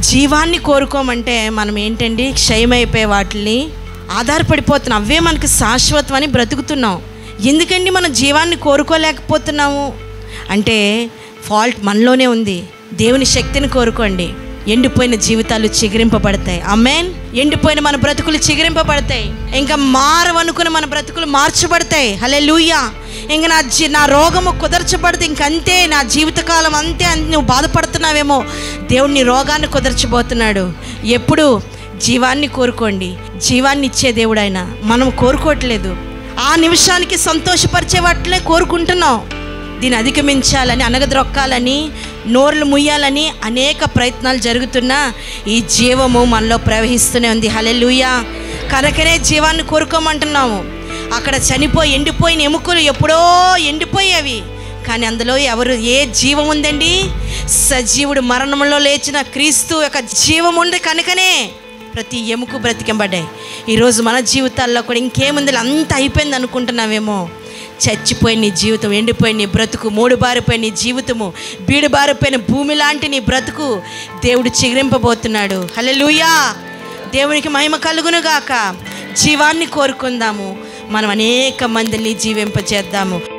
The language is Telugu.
జీవాన్ని కోరుకోమంటే మనం ఏంటండి, క్షయమైపోయే వాటిని ఆధారపడిపోతున్నాం. అవే మనకి శాశ్వతం అని బ్రతుకుతున్నాం. ఎందుకండి మనం జీవాన్ని కోరుకోలేకపోతున్నాము అంటే ఫాల్ట్ మనలోనే ఉంది. దేవుని శక్తిని కోరుకోండి. ఎండిపోయిన జీవితాలు చిగురింపబడతాయి. ఆమేన్. ఎండిపోయిన మన బ్రతుకులు చిగురింపబడతాయి. ఇంకా మారవనుకున్న మన బ్రతుకులు మార్చబడతాయి. హల్లెలూయా. ఇంక నా రోగము కుదర్చబడితే ఇంకంతే, నా జీవితకాలం అంతే అని నువ్వు బాధపడుతున్నావేమో, దేవుడు నీ రోగాన్ని కుదర్చబోతున్నాడు. ఎప్పుడు జీవాన్ని కోరుకోండి. జీవాన్ని ఇచ్చే దేవుడు ఆయన. మనం కోరుకోవట్లేదు, ఆ నిమిషానికి సంతోషపరిచే వాటినే కోరుకుంటున్నాం. దీన్ని అధిగమించాలని, అనగద్రొక్కాలని, నోర్లు ముయ్యాలని అనేక ప్రయత్నాలు జరుగుతున్నా ఈ జీవము మనలో ప్రవహిస్తూనే ఉంది. హల్లెలూయా. కనుకనే జీవాన్ని కోరుకోమంటున్నాము. అక్కడ చనిపోయి ఎండిపోయిన ఎముకలు ఎప్పుడో ఎండిపోయేవి, కానీ అందులో ఏ జీవం ఉందండి? సజీవుడు, మరణంలో లేచిన క్రీస్తు యొక్క జీవం ఉంది. కనుకనే ప్రతి ఎముక బ్రతికింపడ్డాయి. ఈరోజు మన జీవితాల్లో కూడా ఇంకేముంది, అంత అయిపోయింది అనుకుంటున్నావేమో. చచ్చిపోయిన నీ జీవితం, ఎండిపోయిన నీ బ్రతుకు, మూడు బారిపోయిన నీ జీవితము, బీడు బారిపోయిన భూమి లాంటి నీ బ్రతుకు దేవుడు చిగురింపబోతున్నాడు. హల్లెలూయా. దేవునికి మహిమ కలుగును గాక. జీవాన్ని కోరుకుందాము. మనం అనేక మందిని జీవింపచేద్దాము.